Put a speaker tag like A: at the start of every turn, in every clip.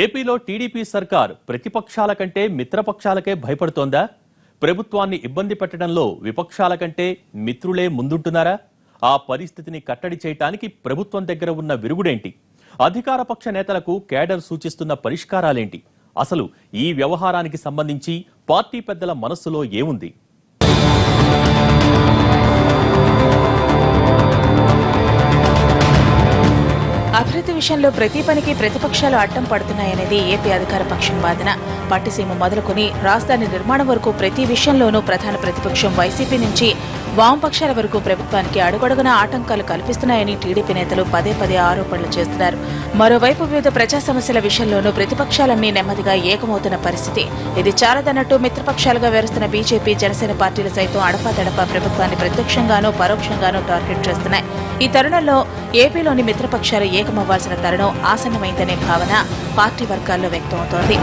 A: ఏపీలో టీడీపీ సర్కార్ ప్రతిపక్షాల కంటే మిత్రపక్షాలకే భయపడుతోందా? ప్రభుత్వాన్ని ఇబ్బంది పెట్టడంలో విపక్షాల కంటే మిత్రులే ముందుంటున్నారా? ఆ పరిస్థితిని కట్టడి చేయడానికి ప్రభుత్వం దగ్గర ఉన్న విరుగుడేంటి? అధికార పక్ష నేతలకు కేడర్ సూచిస్తున్న పరిష్కారాలేంటి? అసలు ఈ వ్యవహారానికి సంబంధించి పార్టీ పెద్దల మనస్సులో ఏముంది?
B: అభివృద్ధి విషయంలో ప్రతి పనికి ప్రతిపక్షాలు అడ్డం పడుతున్నాయనేది ఏపీ అధికార పక్షం వాదన. పట్టిసీమ మొదలుకొని రాజధాని నిర్మాణం వరకు ప్రతి విషయంలోనూ ప్రధాన ప్రతిపక్షం వైసీపీ నుంచి వామపక్షాల వరకు ప్రభుత్వానికి అడుగడుగునా ఆటంకాలు కల్పిస్తున్నాయని టీడీపీ నేతలు పదే పదే ఆరోపణలు చేస్తున్నారు. మరోవైపు వివిధ ప్రజా సమస్యల విషయంలోనూ ప్రతిపక్షాలన్నీ నెమ్మదిగా ఏకమవుతున్న పరిస్థితి. ఇది చాలదన్నట్టు మిత్రపక్షాలుగా వ్యవహరిస్తున్న బీజేపీ, జనసేన పార్టీలు సైతం అడపాదడపా ప్రభుత్వాన్ని ప్రత్యక్షంగానూ పరోక్షంగానూ టార్గెట్ చేస్తున్నాయి. ఈ తరుణంలో ఏపీలోని మిత్రపక్షాలు ఏకమవ్వాల్సిన తరుణం ఆసన్నమైందనే భావన పార్టీ వర్గాల్లో వ్యక్తమవుతోంది.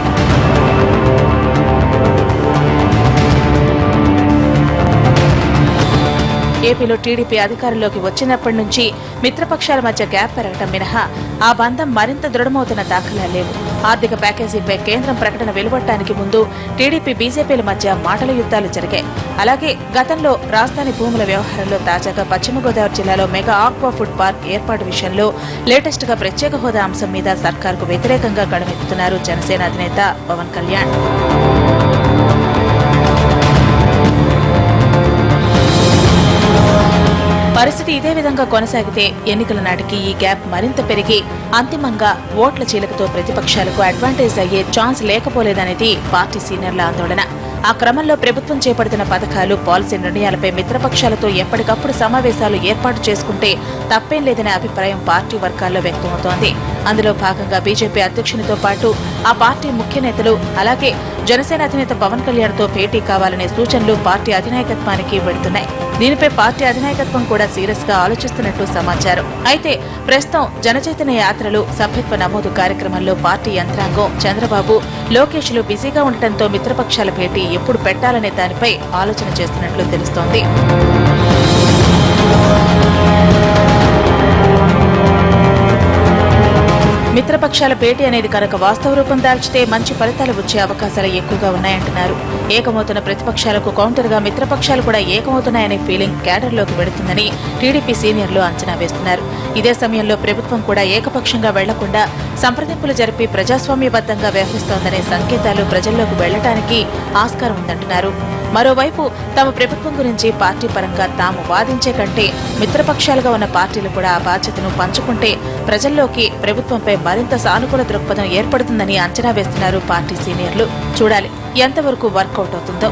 B: ఏపీలో టీడీపీ అధికారంలోకి వచ్చినప్పటి నుంచి మిత్రపక్షాల మధ్య గ్యాప్ పెరగడం మినహా ఆ బంధం మరింత దృఢమవుతున్న దాఖలా లేవు. ఆర్థిక ప్యాకేజీపై కేంద్రం ప్రకటన వెలువడటానికి ముందు టీడీపీ, బీజేపీల మధ్య మాటల యుద్ధాలు జరిగాయి. అలాగే గతంలో రాజధాని భూముల వ్యవహారంలో తాజాగా పశ్చిమ గోదావరి జిల్లాలో మెగా ఆక్వా ఫుడ్ పార్క్ ఏర్పాటు విషయంలో లేటెస్ట్ గా ప్రత్యేక హోదా అంశం మీద సర్కార్కు వ్యతిరేకంగా గడమెత్తుతున్నారు జనసేన అధినేత పవన్ కళ్యాణ్. పరిస్థితి ఇదే విధంగా కొనసాగితే ఎన్నికల నాటికి ఈ గ్యాప్ మరింత పెరిగి అంతిమంగా ఓట్ల చీలకతో ప్రతిపక్షాలకు అడ్వాంటేజ్ అయ్యే ఛాన్స్ లేకపోలేదనేది పార్టీ సీనియర్ల ఆందోళన. ఆ క్రమంలో ప్రభుత్వం చేపడుతున్న పథకాలు, పాలసీ నిర్ణయాలపై మిత్రపక్షాలతో ఎప్పటికప్పుడు సమావేశాలు ఏర్పాటు చేసుకుంటే తప్పేం లేదనే అభిప్రాయం పార్టీ వర్గాల్లో వ్యక్తమవుతోంది. అందులో భాగంగా బీజేపీ అధ్యక్షునితో పాటు ఆ పార్టీ ముఖ్య నేతలు, అలాగే జనసేన అధినేత పవన్ కళ్యాణ్తో భేటీ కావాలనే సూచనలు పార్టీ అధినాయకత్వానికి వెడుతున్నాయి. దీనిపై పార్టీ అధినాయకత్వం కూడా సీరియస్ గా ఆలోచిస్తున్నట్టు సమాచారం. అయితే ప్రస్తుతం జనచైతన్య యాత్రలు, సభ్యత్వ నమోదు కార్యక్రమంలో పార్టీ యంత్రాంగం, చంద్రబాబు, లోకేష్లు బిజీగా ఉండటంతో మిత్రపక్షాల భేటీ ఎప్పుడు పెట్టాలనే దానిపై ఆలోచన చేస్తున్నట్లు తెలుస్తోంది. మిత్రపక్షాల భేటీ అనేది కనుక వాస్తవ రూపం దాల్చితే మంచి ఫలితాలు వచ్చే అవకాశాలు ఎక్కువగా ఉన్నాయంటున్నారు. ఏకమవుతున్న ప్రతిపక్షాలకు కౌంటర్ గా మిత్రపక్షాలు కూడా ఏకమవుతున్నాయనే ఫీలింగ్ కేడర్లోకి వెడుతుందని టీడీపీ సీనియర్లు అంచనా వేస్తున్నారు. ఇదే సమయంలో ప్రభుత్వం కూడా ఏకపక్షంగా వెళ్లకుండా సంప్రదింపులు జరిపి ప్రజాస్వామ్యబద్దంగా వ్యవహరిస్తోందనే సంకేతాలు ప్రజల్లోకి వెళ్లడానికి ఆస్కారం ఉందంటున్నారు. మరోవైపు తమ ప్రభుత్వం గురించి పార్టీ పరంగా తాము వాదించే కంటే మిత్రపక్షాలుగా ఉన్న పార్టీలు కూడా ఆ బాధ్యతను పంచుకుంటే ప్రజల్లోకి ప్రభుత్వంపై మరింత సానుకూల దృక్పథం ఏర్పడుతుందని అంచనా వేస్తున్నారు పార్టీ సీనియర్లు. చూడాలి ఎంతవరకు వర్కౌట్ అవుతుందో.